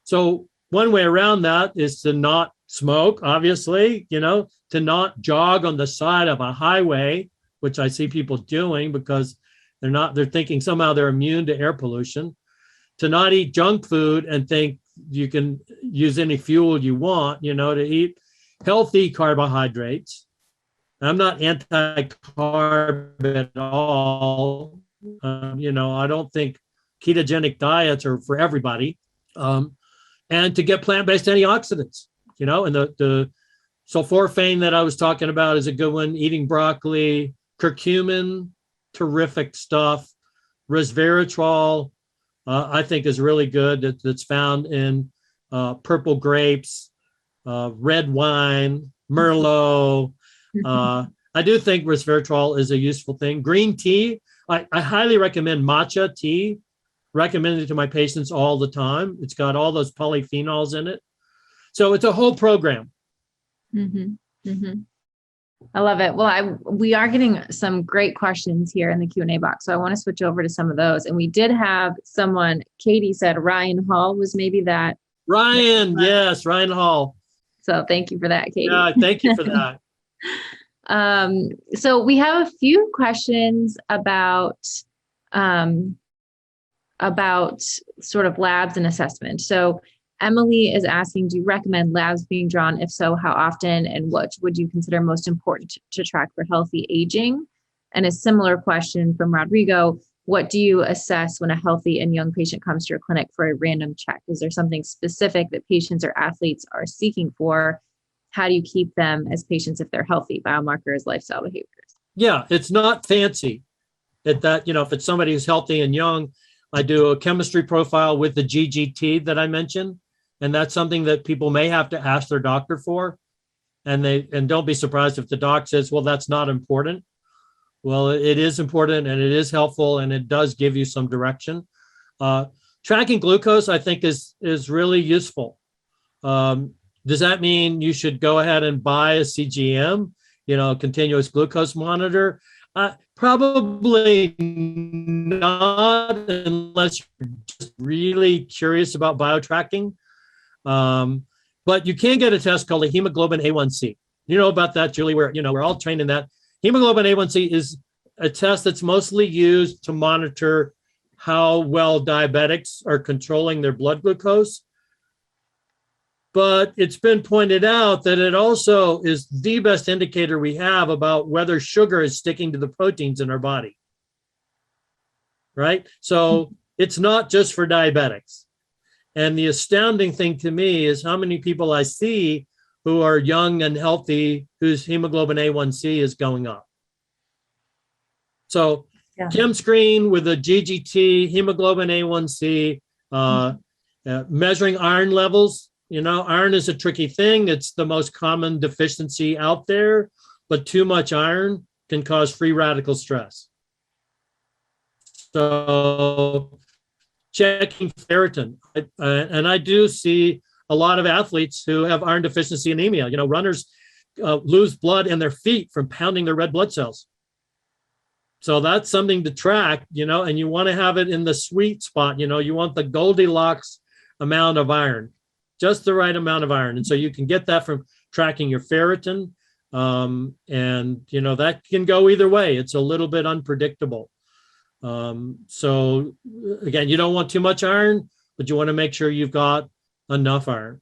So one way around that is to not smoke, obviously, to not jog on the side of a highway, which I see people doing because They're thinking somehow they're immune to air pollution, to not eat junk food and think you can use any fuel you want, to eat healthy carbohydrates. I'm not anti-carb at all. I don't think ketogenic diets are for everybody. And to get plant-based antioxidants, and the sulforaphane that I was talking about is a good one. Eating broccoli, curcumin, terrific stuff. Resveratrol, I think is really good. That's found in purple grapes, red wine, Merlot. I do think resveratrol is a useful thing. Green tea, I highly recommend matcha tea. Recommend it to my patients all the time. It's got all those polyphenols in it. So it's a whole program. Mm-hmm. Mm-hmm. I love it. Well, we are getting some great questions here in the Q&A box. So I want to switch over to some of those. And we did have someone, Katie said Ryan Hall was maybe that. Ryan, yes, Ryan Hall. So thank you for that, Katie. Yeah, thank you for that. So we have a few questions about sort of labs and assessment. So Emily is asking, do you recommend labs being drawn? If so, how often, and what would you consider most important to track for healthy aging? And a similar question from Rodrigo, what do you assess when a healthy and young patient comes to your clinic for a random check? Is there something specific that patients or athletes are seeking for? How do you keep them as patients if they're healthy? Biomarkers, lifestyle behaviors. Yeah, it's not fancy. If it's somebody who's healthy and young, I do a chemistry profile with the GGT that I mentioned. And that's something that people may have to ask their doctor for. And don't be surprised if the doc says, well, that's not important. Well, it is important and it is helpful and it does give you some direction. Tracking glucose, I think, is really useful. Does that mean you should go ahead and buy a CGM, continuous glucose monitor? Probably not, unless you're just really curious about biotracking. But you can get a test called a hemoglobin A1C. You know about that, Julie? We're all trained in that. Hemoglobin A1C is a test that's mostly used to monitor how well diabetics are controlling their blood glucose. But it's been pointed out that it also is the best indicator we have about whether sugar is sticking to the proteins in our body. Right? So it's not just for diabetics. And the astounding thing to me is how many people I see who are young and healthy whose hemoglobin A1C is going up. So Chem screen with a GGT, hemoglobin A1C, measuring iron levels. Iron is a tricky thing. It's the most common deficiency out there, but too much iron can cause free radical stress. So checking ferritin. And I do see a lot of athletes who have iron deficiency anemia. Runners lose blood in their feet from pounding their red blood cells. So that's something to track, and you want to have it in the sweet spot. You want the Goldilocks amount of iron, just the right amount of iron. And so you can get that from tracking your ferritin. And, that can go either way. It's a little bit unpredictable. So again, you don't want too much iron, but you want to make sure you've got enough iron.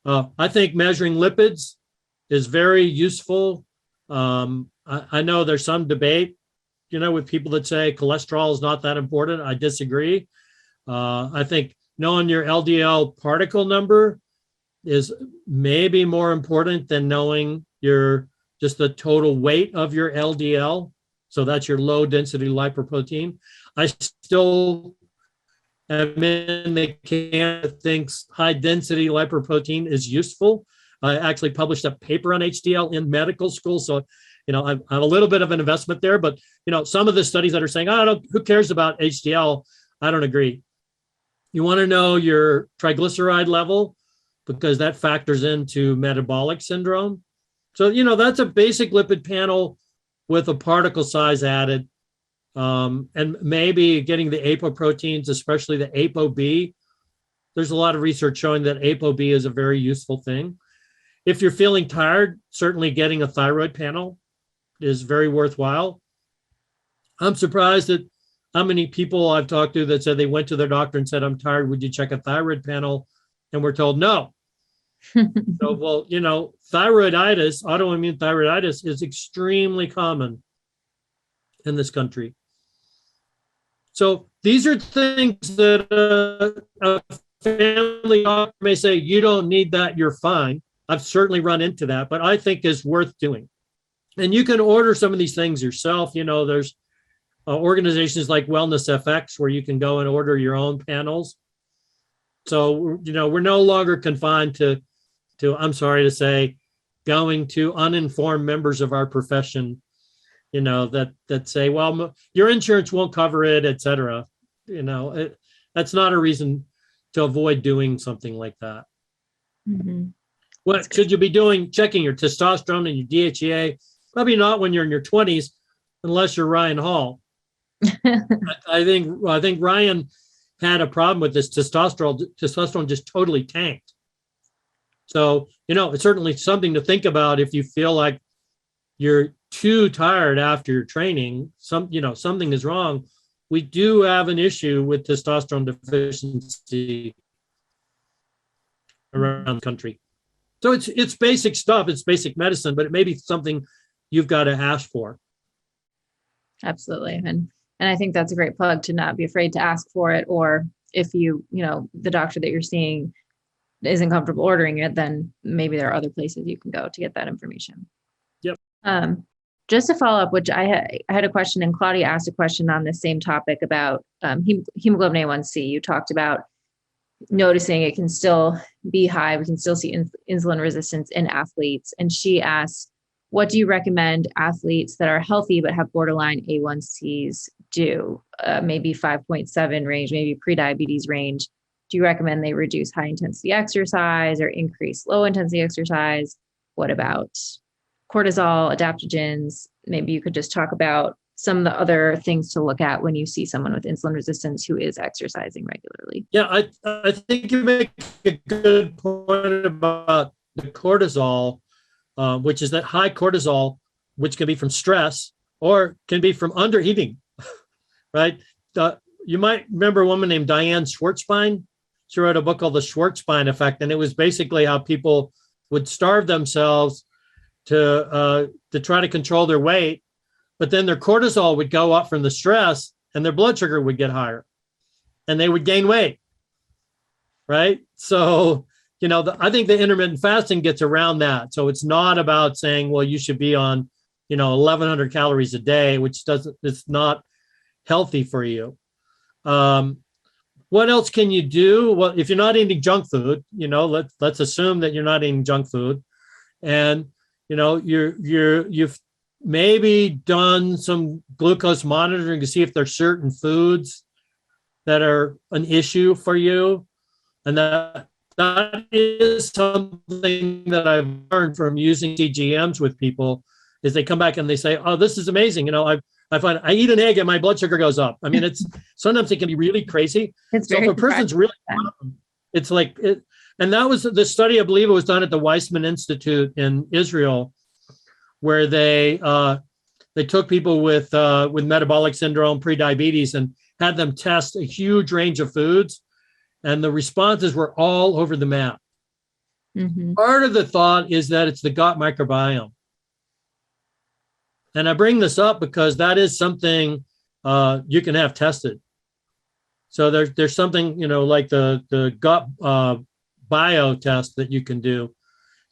I think measuring lipids is very useful. I know there's some debate, with people that say cholesterol is not that important. I disagree. I think knowing your LDL particle number is maybe more important than knowing just the total weight of your LDL. So that's your low density lipoprotein. I still am in the camp that thinks high density lipoprotein is useful. I actually published a paper on HDL in medical school. So, I have a little bit of an investment there, but, some of the studies that are saying, who cares about HDL? I don't agree. You want to know your triglyceride level because that factors into metabolic syndrome. So, that's a basic lipid panel with a particle size added, and maybe getting the apoproteins, especially the ApoB. There's a lot of research showing that ApoB is a very useful thing. If you're feeling tired, certainly getting a thyroid panel is very worthwhile. I'm surprised that how many people I've talked to that said they went to their doctor and said, I'm tired, would you check a thyroid panel? And we're told no. So, well, thyroiditis, autoimmune thyroiditis is extremely common in this country. So these are things that a family doctor may say, you don't need that, you're fine. I've certainly run into that, but I think is worth doing. And you can order some of these things yourself. There's organizations like Wellness FX where you can go and order your own panels. So, we're no longer confined to, I'm sorry to say, going to uninformed members of our profession, that say, well, your insurance won't cover it, et cetera. That's not a reason to avoid doing something like that. Mm-hmm. What should you be doing? Checking your testosterone and your DHEA? Probably not when you're in your 20s, unless you're Ryan Hall. I think Ryan had a problem with this testosterone just totally tanked. So, it's certainly something to think about if you feel like you're too tired after your training, something is wrong. We do have an issue with testosterone deficiency around the country. So it's basic stuff, it's basic medicine, but it may be something you've got to ask for. Absolutely. And I think that's a great plug, to not be afraid to ask for it. Or if the doctor that you're seeing isn't comfortable ordering it, then maybe there are other places you can go to get that information. Yep. Just to follow up, which I had a question, and Claudia asked a question on the same topic about hemoglobin A1C. You talked about noticing it can still be high. We can still see insulin resistance in athletes. And she asked, what do you recommend athletes that are healthy but have borderline A1Cs do? Maybe 5.7 range, maybe prediabetes range. Do you recommend they reduce high intensity exercise or increase low intensity exercise? What about cortisol, adaptogens? Maybe you could just talk about some of the other things to look at when you see someone with insulin resistance who is exercising regularly. Yeah, I think you make a good point about the cortisol, which is that high cortisol, which can be from stress or can be from undereating, right? You might remember a woman named Diane Schwartzbein. She wrote a book called The Schwartzbein Effect, and it was basically how people would starve themselves to try to control their weight, but then their cortisol would go up from the stress and their blood sugar would get higher and they would gain weight, right? So, I think the intermittent fasting gets around that. So it's not about saying, well, you should be on, 1,100 calories a day, which it's not healthy for you. What else can you do? Well, if you're not eating junk food, let's assume that you're not eating junk food, and you've maybe done some glucose monitoring to see if there's certain foods that are an issue for you, and that is something that I've learned from using CGMs with people. Is they come back and they say, "Oh, this is amazing! I find I eat an egg and my blood sugar goes up." I mean, sometimes it can be really crazy. So if a person's really, it's like it. And that was the study, I believe it was done at the Weizmann Institute in Israel, where they took people with metabolic syndrome, prediabetes, and had them test a huge range of foods, and the responses were all over the map. Mm-hmm. Part of the thought is that it's the gut microbiome. And I bring this up because that is something you can have tested. So there's something, like the gut bio test that you can do,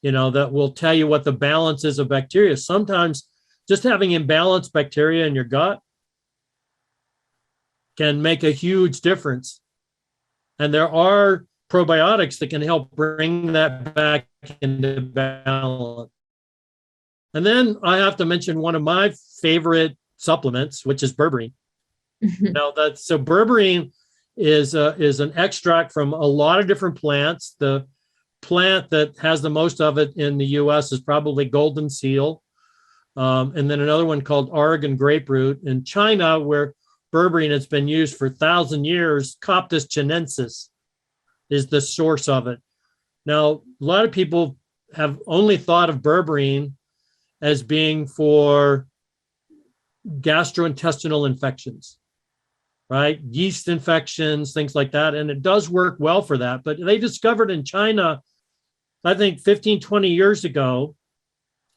that will tell you what the balance is of bacteria. Sometimes just having imbalanced bacteria in your gut can make a huge difference. And there are probiotics that can help bring that back into balance. And then I have to mention one of my favorite supplements, which is berberine. So berberine is an extract from a lot of different plants. The plant that has the most of it in the U.S. is probably golden seal, and then another one called Oregon grapefruit. In China, where berberine has been used for 1,000 years, Coptis chinensis is the source of it. Now, a lot of people have only thought of berberine as being for gastrointestinal infections. right? Yeast infections, things like that. And it does work well for that. But they discovered in China, I think 15, 20 years ago,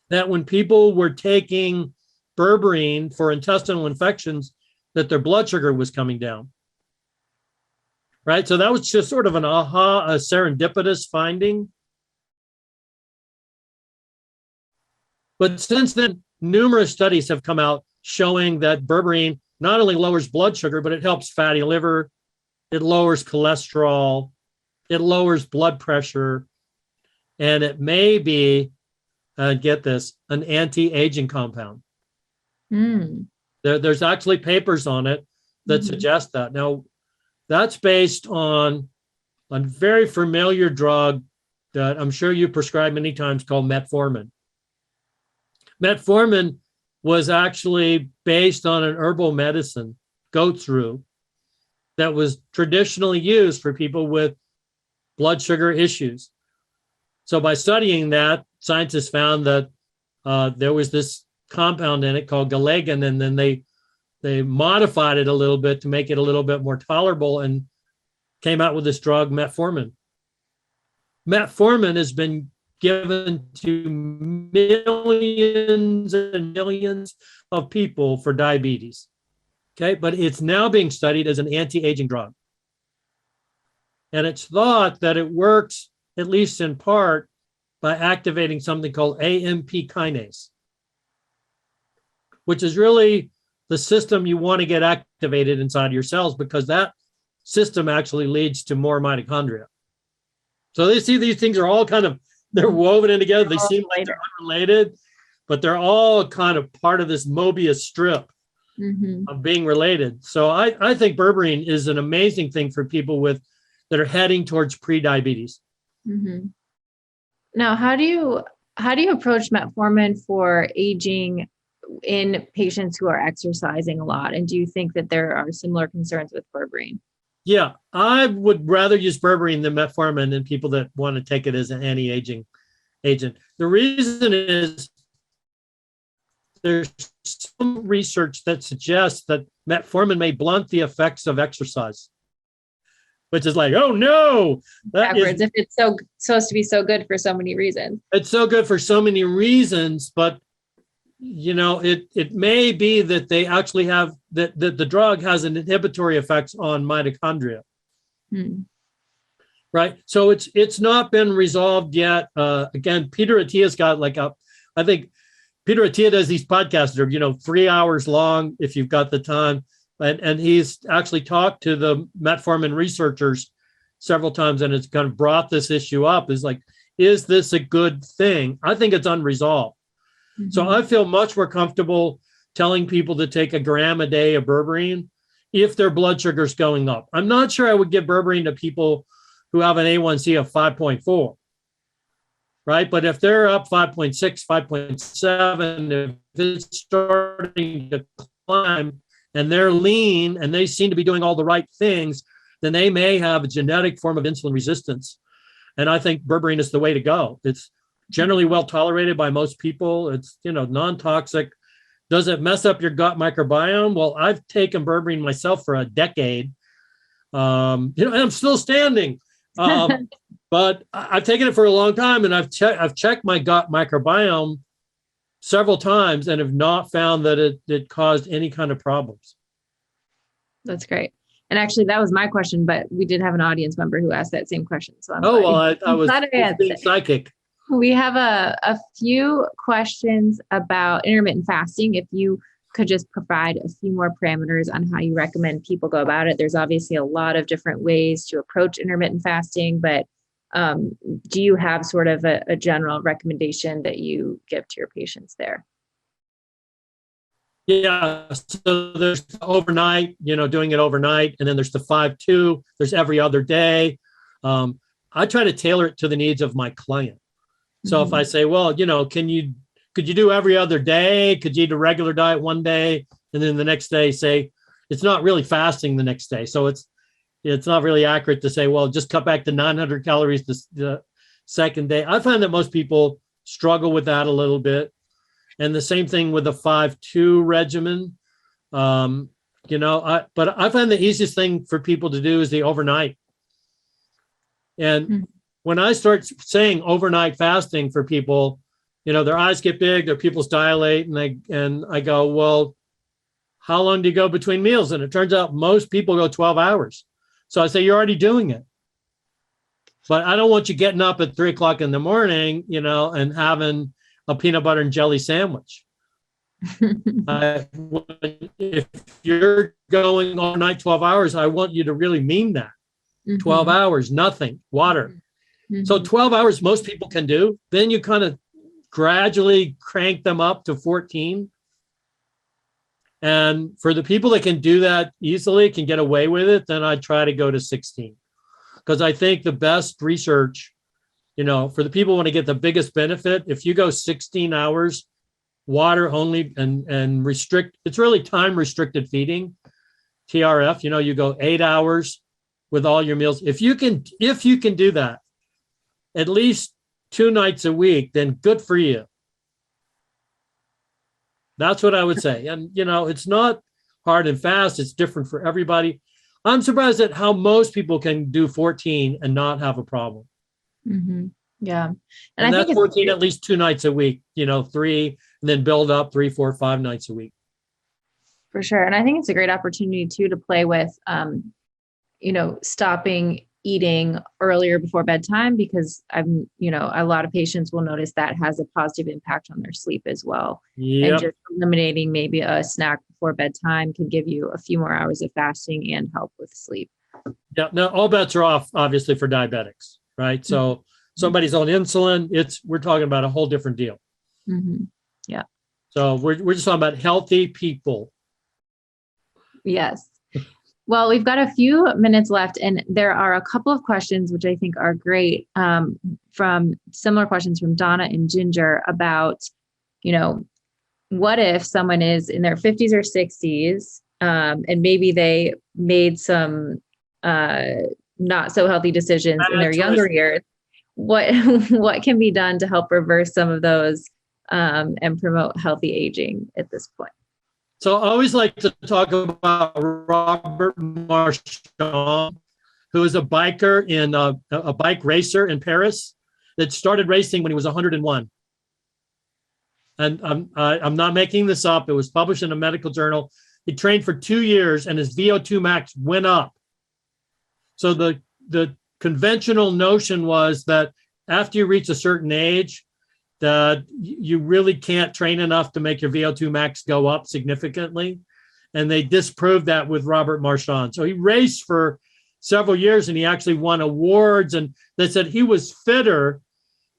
that when people were taking berberine for intestinal infections, that their blood sugar was coming down. Right. So that was just sort of a serendipitous finding. But since then, numerous studies have come out showing that berberine not only lowers blood sugar, but it helps fatty liver, it lowers cholesterol, it lowers blood pressure, and it may be, get this, an anti-aging compound. There's actually papers on it that suggest that. Now, that's based on a very familiar drug that I'm sure you prescribed many times called metformin. Metformin was actually based on an herbal medicine, goat's rue, that was traditionally used for people with blood sugar issues. So by studying that, scientists found that there was this compound in it called galagan, and then they modified it a little bit to make it a little bit more tolerable and came out with this drug, metformin. Metformin has been given to millions and millions of people for diabetes. Okay, but it's now being studied as an anti-aging drug. And it's thought that it works, at least in part, by activating something called AMP kinase, which is really the system you want to get activated inside your cells, because that system actually leads to more mitochondria. So they see these things are all kind of, they're woven in together. They seem like they're unrelated, but they're all kind of part of this Mobius strip of being related. So I think berberine is an amazing thing for people that are heading towards pre-diabetes. Now, how do you approach metformin for aging in patients who are exercising a lot? And do you think that there are similar concerns with berberine? Yeah, I would rather use berberine than metformin in people that want to take it as an anti-aging agent. The reason is there's some research that suggests that metformin may blunt the effects of exercise, which is like, oh no, backwards. If it's so supposed to be so good for so many reasons. It's so good for so many reasons, but you know, it may be that they actually have that the drug has an inhibitory effects on mitochondria. Right. So it's not been resolved yet. Again, Peter Attia's got I think Peter Attia does these podcasts that are, 3 hours long if you've got the time. And he's actually talked to the metformin researchers several times, and it's kind of brought this issue up. Is like, is this a good thing? I think it's unresolved. So I feel much more comfortable telling people to take a gram a day of berberine if their blood sugar is going up. I'm not sure I would give berberine to people who have an A1C of 5.4, right? But if they're up 5.6, 5.7, if it's starting to climb and they're lean and they seem to be doing all the right things, then they may have a genetic form of insulin resistance. And I think berberine is the way to go. It's generally well tolerated by most people. It's, non-toxic. Does it mess up your gut microbiome? Well, I've taken berberine myself for a decade. And I'm still standing. But I've taken it for a long time, and I've checked my gut microbiome several times and have not found that it caused any kind of problems. That's great. And actually, that was my question, but we did have an audience member who asked that same question. So I was being psychic. We have a few questions about intermittent fasting. If you could just provide a few more parameters on how you recommend people go about it. There's obviously a lot of different ways to approach intermittent fasting, but do you have sort of a general recommendation that you give to your patients there? Yeah, so there's overnight, doing it overnight, and then there's the 5-2, there's every other day. I try to tailor it to the needs of my client. So if I say, well, could you do every other day? Could you eat a regular diet one day and then the next day say it's not really fasting the next day? So it's not really accurate to say, well, just cut back to 900 calories the second day. I find that most people struggle with that a little bit. And the same thing with the 5-2 regimen. But I find the easiest thing for people to do is the overnight. And when I start saying overnight fasting for people, their eyes get big, their pupils dilate, and I go, well, how long do you go between meals? And it turns out most people go 12 hours. So I say, you're already doing it. But I don't want you getting up at 3:00 in the morning, and having a peanut butter and jelly sandwich. If you're going all night 12 hours, I want you to really mean that. 12 hours, nothing, water. So 12 hours, most people can do. Then you kind of gradually crank them up to 14. And for the people that can do that easily, can get away with it, then I try to go to 16. Because I think the best research, for the people who want to get the biggest benefit, if you go 16 hours, water only and restrict, it's really time restricted feeding, TRF, you go 8 hours with all your meals. If you can do that at least 2 nights a week, then good for you. That's what I would say. And, it's not hard and fast. It's different for everybody. I'm surprised at how most people can do 14 and not have a problem. Yeah. And that's 14 at least 2 nights a week, 3, and then build up 3, 4, 5 nights a week. For sure. And I think it's a great opportunity too, to play with, stopping eating earlier before bedtime, because a lot of patients will notice that has a positive impact on their sleep as well. Yep. And just eliminating maybe a snack before bedtime can give you a few more hours of fasting and help with sleep. Yeah. Now all bets are off, obviously, for diabetics, right? So somebody's on insulin, we're talking about a whole different deal. Yeah. So we're just talking about healthy people. Yes. Well, we've got a few minutes left, and there are a couple of questions which I think are great, from similar questions from Donna and Ginger about, what if someone is in their 50s or 60s, and maybe they made some not so healthy decisions in their younger years. What can be done to help reverse some of those and promote healthy aging at this point? So I always like to talk about Robert Marchand, who is a biker in a bike racer in Paris that started racing when he was 101. And I'm not making this up. It was published in a medical journal. He trained for 2 years and his VO2 max went up. So the conventional notion was that after you reach a certain age, that you really can't train enough to make your VO2 max go up significantly. And they disproved that with Robert Marchand. So he raced for several years and he actually won awards. And they said he was fitter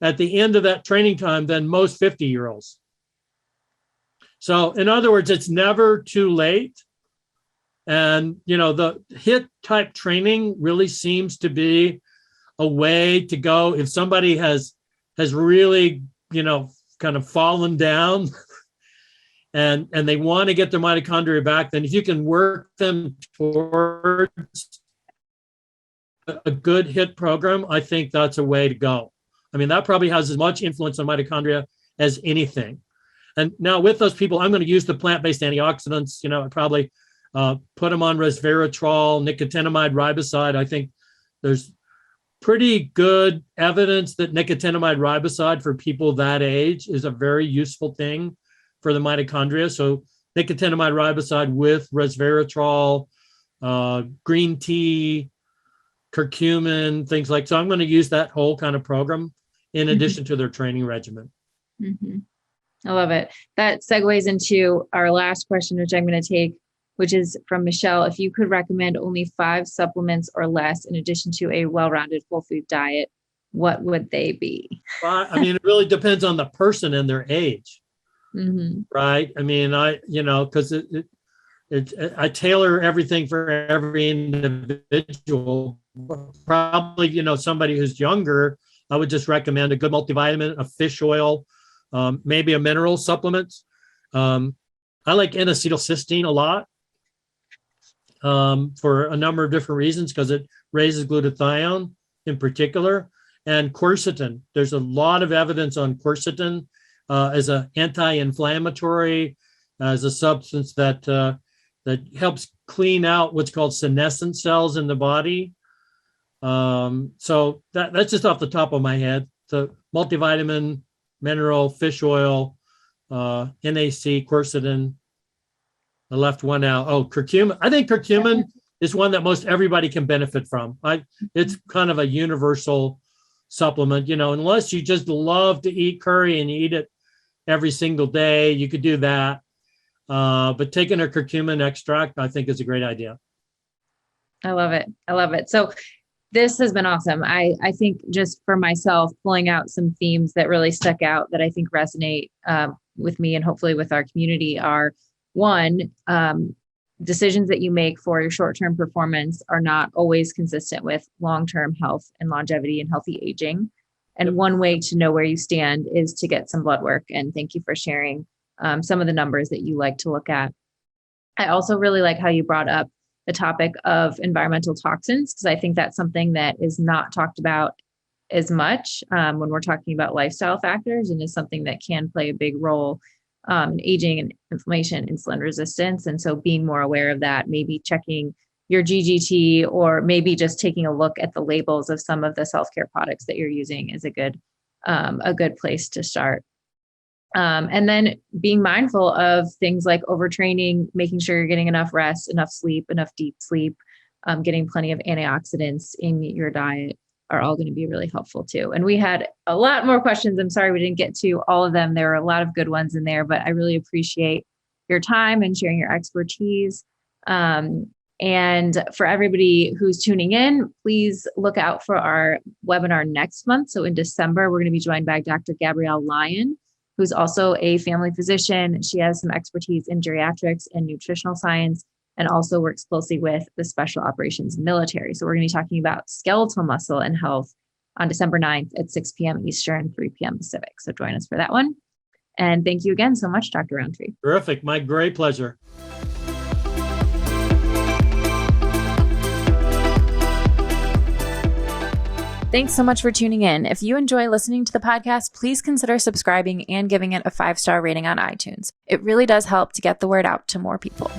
at the end of that training time than most 50-year-olds. So in other words, it's never too late. And, the HIIT type training really seems to be a way to go if somebody has really, kind of fallen down and they want to get their mitochondria back, then if you can work them towards a good HIIT program, I think that's a way to go. I mean, that probably has as much influence on mitochondria as anything. And now with those people, I'm going to use the plant-based antioxidants, I'd probably put them on resveratrol, nicotinamide riboside. I think there's pretty good evidence that nicotinamide riboside for people that age is a very useful thing for the mitochondria. So nicotinamide riboside with resveratrol, green tea, curcumin, things like. So I'm going to use that whole kind of program in addition to their training regimen. I love it. That segues into our last question, which I'm going to take, which is from Michelle. If you could recommend only 5 supplements or less in addition to a well-rounded whole food diet, what would they be? Well, I mean, it really depends on the person and their age, right? I mean, because I tailor everything for every individual. Probably, somebody who's younger, I would just recommend a good multivitamin, a fish oil, maybe a mineral supplement. I like N-acetylcysteine a lot. For a number of different reasons, because it raises glutathione in particular, and quercetin. There's a lot of evidence on quercetin as an anti-inflammatory, as a substance that that helps clean out what's called senescent cells in the body. So that's just off the top of my head. So multivitamin, mineral, fish oil, NAC, quercetin. I left one out. Oh, curcumin. I think curcumin is one that most everybody can benefit from. It's kind of a universal supplement, unless you just love to eat curry and you eat it every single day, you could do that. But taking a curcumin extract, I think, is a great idea. I love it. I love it. So this has been awesome. I think just for myself, pulling out some themes that really stuck out that I think resonate with me and hopefully with our community are, one, decisions that you make for your short-term performance are not always consistent with long-term health and longevity and healthy aging. And one way to know where you stand is to get some blood work. And thank you for sharing some of the numbers that you like to look at. I also really like how you brought up the topic of environmental toxins, because I think that's something that is not talked about as much when we're talking about lifestyle factors, and is something that can play a big role in aging and inflammation, insulin resistance. And so being more aware of that, maybe checking your GGT, or maybe just taking a look at the labels of some of the self-care products that you're using is a good place to start. And then being mindful of things like overtraining, making sure you're getting enough rest, enough sleep, enough deep sleep, getting plenty of antioxidants in your diet are all going to be really helpful too. And we had a lot more questions. I'm sorry we didn't get to all of them. There were a lot of good ones in there, but I really appreciate your time and sharing your expertise. And for everybody who's tuning in, please look out for our webinar next month. So in December, we're going to be joined by Dr. Gabrielle Lyon, who's also a family physician. She has some expertise in geriatrics and nutritional science, and also works closely with the special operations military. So we're going to be talking about skeletal muscle and health on December 9th at 6 p.m. Eastern, 3 p.m. Pacific. So join us for that one. And thank you again so much, Dr. Rountree. Terrific. My great pleasure. Thanks so much for tuning in. If you enjoy listening to the podcast, please consider subscribing and giving it a 5-star rating on iTunes. It really does help to get the word out to more people.